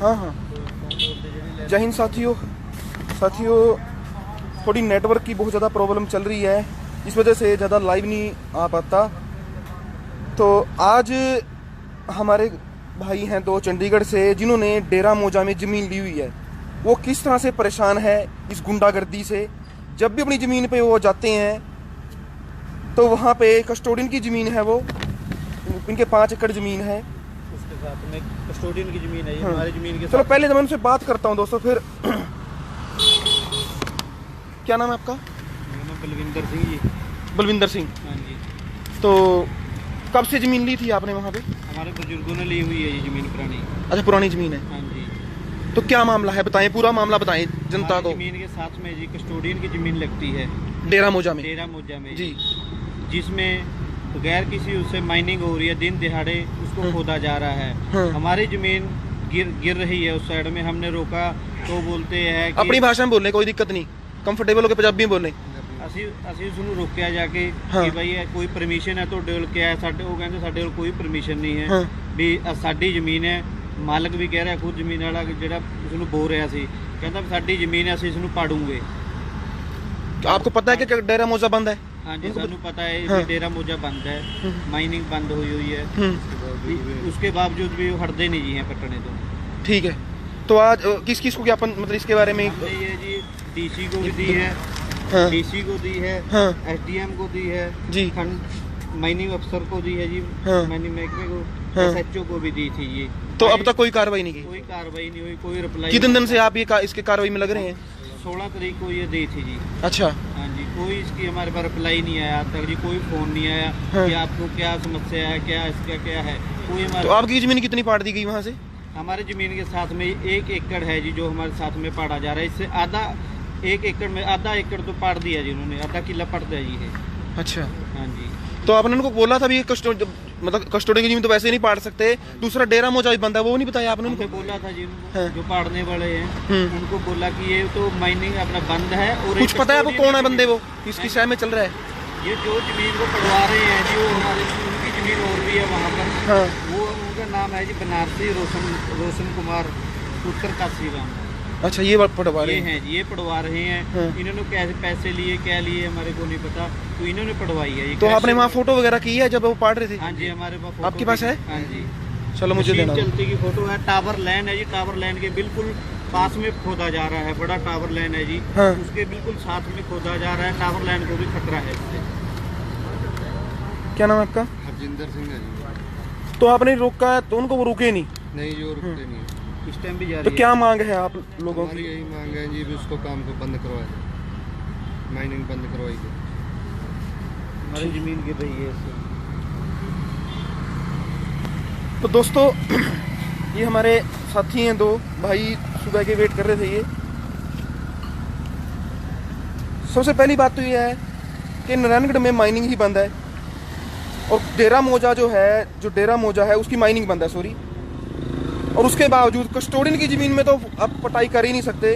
हाँ हाँ। जय हिंद साथियों। थोड़ी नेटवर्क की बहुत ज़्यादा प्रॉब्लम चल रही है, इस वजह से ज़्यादा लाइव नहीं आ पाता। तो आज हमारे भाई हैं दो चंडीगढ़ से, जिन्होंने डेरा मौजा में ज़मीन ली हुई है। वो किस तरह से परेशान है इस गुंडागर्दी से। जब भी अपनी ज़मीन पे वो जाते हैं तो वहाँ पे कस्टोडियन की ज़मीन है, वो इनके 5 एकड़ ज़मीन है, उसके साथ में कस्टोडियन की ज़मीन है ये। हाँ। हमारी ज़मीन के चलो पहले मैं उनसे बात करता हूँ दोस्तों, फिर क्या नाम है आपका? बलविंदर सिंह जी। बलविंदर सिंह। हाँ जी। तो कब से ज़मीन ली थी आपने वहाँ पे? हमारे बुजुर्गों ने ली हुई है ये ज़मीन पुरानी। अच्छा, पुरानी ज़मीन है। हाँ जी। तो क्या मामला है, बताएं, पूरा मामला बताएं जनता को। ज़मीन के साथ में जी कस्टोडियन की ज़मीन लगती है डेरा मौजा में। डेरा मौजा में जी। जिसमें बगैर किसी उससे माइनिंग हो रही है, दिन दिहाड़े उसको खोदा जा रहा है। हमारी ज़मीन गिर रही है उस साइड में। हमने रोका तो बोलते हैं कि अपनी भाषा में बोलने कोई दिक्कत नहीं, कंफर्टेबल होकर पंजाबी में बोलने। ਅਸੀਂ ਉਸਨੂੰ ਰੋਕਿਆ ਜਾ ਕੇ हाँ। ਕਿ ਭਾਈ ਇਹ ਕੋਈ ਪਰਮਿਸ਼ਨ ਹੈ ਤੁਹਾਡੇ ਕੋਲ? ਕਿਹਾ ਸਾਡੇ, ਉਹ ਕਹਿੰਦੇ ਸਾਡੇ ਕੋਲ ਕੋਈ ਪਰਮਿਸ਼ਨ ਨਹੀਂ ਹੈ। हाँ। ਵੀ ਸਾਡੀ ਜ਼ਮੀਨ ਹੈ। ਮਾਲਕ ਵੀ ਕਹਿ ਰਿਹਾ, ਖੁਦ ਜ਼ਮੀਨ ਵਾਲਾ ਜਿਹੜਾ ਉਸਨੂੰ ਬੋਲ ਰਿਹਾ ਸੀ, ਕਹਿੰਦਾ ਵੀ ਸਾਡੀ ਜ਼ਮੀਨ ਹੈ, ਅਸੀਂ ਇਸਨੂੰ ਪਾੜੂਗੇ। आपको पता है कि डेरा मौजा बंद है? ਹਾਂਜੀ ਸਾਨੂੰ ਪਤਾ ਹੈ हाँ। ਕਿ ਡੇਰਾ ਮੋਜਾ ਬੰਦ ਹੈ, ਮਾਈਨਿੰਗ ਬੰਦ ਹੋਈ ਹੋਈ ਹੈ। हम्म। उसके बावजूद भी वो हटते नहीं जी हैं पटने तो। ठीक है। तो आज किस किस को ज्ञापन, मतलब इसके बारे में? हमने ये जी डीसी को भी दी है, हाँ। डीसी को दी है, हाँ। एसडीएम को दी है जी। खंड माइनिंग अफसर को दी है जी, हाँ। माइनिंग महकमे को, हाँ। एसएचओ को भी दी थी ये। तो अब तक कोई कार्रवाई नहीं की? कोई कार्रवाई नहीं हुई, कोई रिप्लाई। कितने दिन से आप ये इसके कार्रवाई में लग रहे हैं? 16 तारीख को ये दी थी जी। अच्छा। हाँ जी। कोई इसकी हमारे पास रिप्लाई नहीं आया आज तक जी, कोई फोन नहीं आया हाँ। कि आपको क्या समस्या है, क्या इसका क्या है, कोई तो हमारे। आपकी ज़मीन कितनी पाट दी गई वहाँ से? हमारे ज़मीन के साथ में 1 एकड़ है जी, जो हमारे साथ में पाड़ा जा रहा है। इससे आधा, 1 एकड़ में आधा एकड़ तो पाड़ दिया जी उन्होंने, आधा किला पड़ दिया जी है। अच्छा। हाँ जी। तो आपने उनको बोला था भी मतलब कस्टोडियन की ज़मीन तो वैसे नहीं पाड़ सकते, दूसरा डेरा मौजा भी बंद है, वो नहीं बताया आपने उनको उनको? बोला था जी उनको, हाँ। जो पाड़ने वाले हैं उनको बोला कि ये तो माइनिंग अपना बंद है। और कुछ पता है आपको कौन है बंदे वो, किस शहर में चल रहा है? ये जो ज़मीन को पड़वा रहे हैं जी, वो हमारे उनकी ज़मीन और भी है वहाँ पर। हाँ। वो उनका नाम है जी बनारसी रोशन कुमार पुत्र काशीराम। अच्छा, ये पढ़वा रहे ये हैं? हैं जी, ये पढ़वा रहे हैं। हाँ। इन्होंने कैसे पैसे लिए, क्या लिए हमारे को नहीं पता, तो इन्होंने पढ़वाई है ये। तो आपने वहाँ फोटो वगैरह की है जब वो पाड़ रहे थे? हाँ जी, हमारे पास फोटो आपके पास है? हाँ जी। चलो मुझे मशीन देना। चलती की फोटो है। टावर लैंड है जी, टावर लैंड के बिल्कुल पास में खोदा जा रहा है, बड़ा टावर लैंड है जी। हाँ। उसके बिल्कुल साथ में खोदा जा रहा है। टावर लैंड को भी खतरा है इससे। क्या नाम है आपका? हरजिंदर सिंह है जी। तो आपने रोका है तो उनको वो रुके नहीं? नहीं जो रुकते नहीं है। इस टाइम भी जा तो रही क्या मांग है आप लोगों हमारी की? यही मांग है जी, भी उसको काम को बंद करवाए, माइनिंग बंद करवाई जाए। हमारी जमीन गिर रही है इससे। तो दोस्तों ये हमारे साथी हैं दो भाई, सुबह के वेट कर रहे थे ये। सबसे पहली बात तो ये है कि नारायणगढ़ में माइनिंग ही बंद है, और डेरा मौजा जो है, जो डेरा मौजा है उसकी माइनिंग बंद है, सॉरी। और उसके बावजूद कस्टोडियन की ज़मीन में तो आप पटाई कर ही नहीं सकते।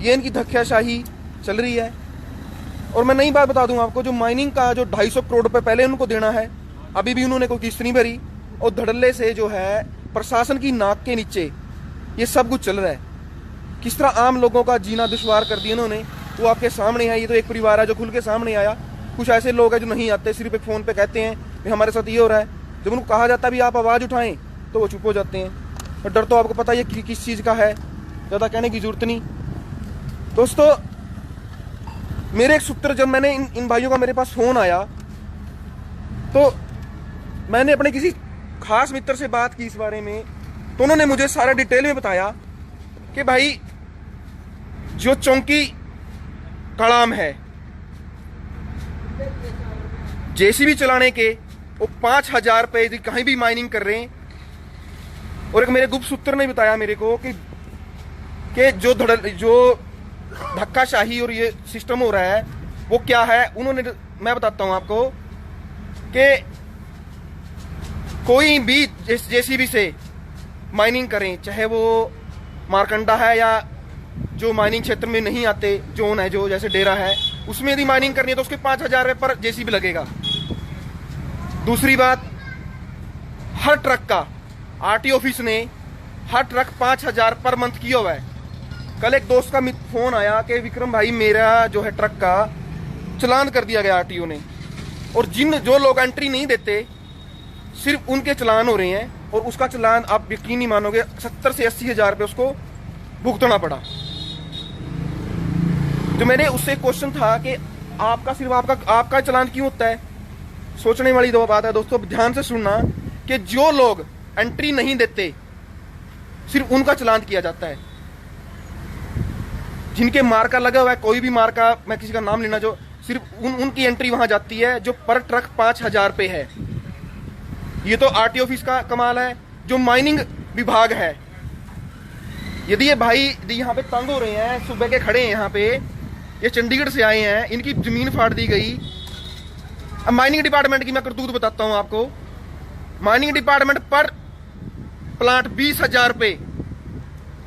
ये इनकी धक्काशाही चल रही है। और मैं नई बात बता दूं आपको, जो माइनिंग का जो 250 करोड़ रुपए पहले उनको देना है, अभी भी उन्होंने कोई किस्त नहीं भरी। और धड़ल्ले से जो है प्रशासन की नाक के नीचे ये सब कुछ चल रहा है। किस तरह आम लोगों का जीना दुश्वार कर दिया उन्होंने, वो आपके सामने है। ये तो एक परिवार है जो खुल के सामने आया। कुछ ऐसे लोग हैं जो नहीं आते, सिर्फ एक फ़ोन पे कहते हैं कि हमारे साथ ये हो रहा है। जब उनको कहा जाता है भी आप आवाज़ उठाएं तो वो चुप हो जाते हैं। और डर तो आपको पता ही है किस चीज़ का है, ज़्यादा कहने की ज़रूरत नहीं। दोस्तों मेरे एक सूत्र, जब मैंने इन भाइयों का मेरे पास फ़ोन आया तो मैंने अपने किसी खास मित्र से बात की इस बारे में, तो उन्होंने मुझे सारा डिटेल में बताया कि भाई जो चौंकी कड़ाम है जेसीबी चलाने के, वो 5000 रुपये कहीं भी माइनिंग कर रहे हैं। और एक मेरे गुप्त सूत्र ने बताया मेरे को कि जो धक्काशाही और ये सिस्टम हो रहा है वो क्या है। उन्होंने, मैं बताता हूँ आपको कि कोई भी जेसीबी से माइनिंग करें, चाहे वो मारकंडा है या जो माइनिंग क्षेत्र में नहीं आते जोन है, जो जैसे डेरा है, उसमें यदि माइनिंग करनी है तो उसके 5000 रुपये पर जेसीबी लगेगा। दूसरी बात, हर ट्रक का आरटी ऑफिस ने हर ट्रक 5,000 पर मंथ किया हुआ है। कल एक दोस्त का फोन आया कि विक्रम भाई मेरा जो है ट्रक का चलान कर दिया गया आरटीओ ने, और जो लोग एंट्री नहीं देते सिर्फ उनके चलान हो रहे हैं, और उसका चलान आप यकीन नहीं मानोगे 70 से 80 हज़ार रुपये उसको भुगतना पड़ा। तो मैंने उससे क्वेश्चन था कि आपका सिर्फ आपका चलान क्यों होता है? सोचने वाली दो बात है दोस्तों, ध्यान से सुनना कि जो लोग एंट्री नहीं देते सिर्फ उनका चलान किया जाता है। जिनके मार्का लगा हुआ है, कोई भी मार्का, मैं किसी का नाम लेना, जो सिर्फ उनकी एंट्री वहां जाती है, जो पर ट्रक 5,000 पे है। ये तो आरटीओ ऑफिस का कमाल है। जो माइनिंग विभाग है, यदि ये भाई यहाँ पे तंग हो रहे हैं, सुबह के खड़े हैं यहाँ पे, ये चंडीगढ़ से आए हैं, इनकी जमीन फाड़ दी गई। अब माइनिंग डिपार्टमेंट की मैं करतूत बताता हूँ आपको। माइनिंग डिपार्टमेंट पर प्लांट 20,000 रुपये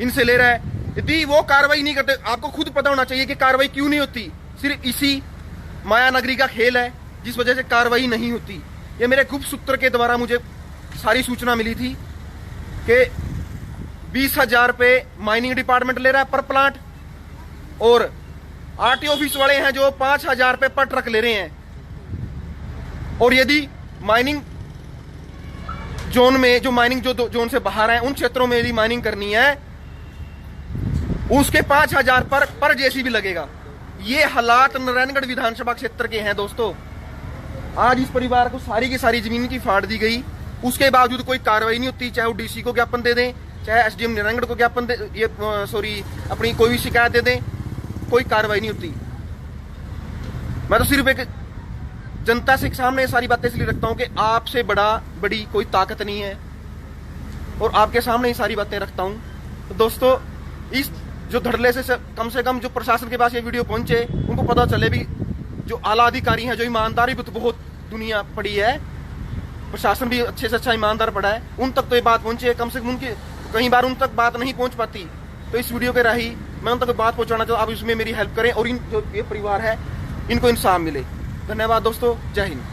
इनसे ले रहा है। यदि वो कार्रवाई नहीं करते, आपको खुद पता होना चाहिए कि कार्रवाई क्यों नहीं होती। सिर्फ इसी माया नगरी का खेल है जिस वजह से कार्रवाई नहीं होती। ये मेरे गुप्त सूत्र के द्वारा मुझे सारी सूचना मिली थी कि 20,000 रुपये माइनिंग डिपार्टमेंट ले रहा है पर प्लांट, और आरटीओ ऑफिस वाले हैं जो 5,000 रुपये पर ट्रक ले रहे हैं। और यदि माइनिंग जोन में, जो माइनिंग जो जोन से बाहर है, उन क्षेत्रों में यदि माइनिंग करनी है, उसके 5,000 पर जेसीबी लगेगा। ये हालात नारायणगढ़ विधानसभा क्षेत्र के हैं दोस्तों। आज इस परिवार को सारी की सारी जमीन की फाड़ दी गई, उसके बावजूद कोई कार्रवाई नहीं होती। चाहे वो डीसी को ज्ञापन दे दें, चाहे एसडीएम नारायणगढ़ को ज्ञापन दे, ये सॉरी अपनी कोई भी शिकायत दे दें, कोई कार्रवाई नहीं होती। मैं तो सिर्फ एक जनता से सामने ये सारी बातें इसलिए रखता हूं कि आपसे बड़ी कोई ताकत नहीं है, और आपके सामने ये सारी बातें रखता हूं। तो दोस्तों, इस जो धड़ल्ले से कम जो प्रशासन के पास ये वीडियो पहुंचे, उनको पता चले भी जो आला अधिकारी हैं, जो ईमानदारी भी तो बहुत दुनिया पड़ी है, प्रशासन भी अच्छे से अच्छा ईमानदार पड़ा है, उन तक तो ये बात पहुंचे। कम से कम उनकी कई बार उन तक बात नहीं पहुंच पाती, तो इस वीडियो के राही मैं उन तक बात पहुंचाना चाहता हूं। आप इसमें मेरी हेल्प करें और इन जो ये परिवार है इनको इंसाफ मिले। धन्यवाद दोस्तों, जय हिंद।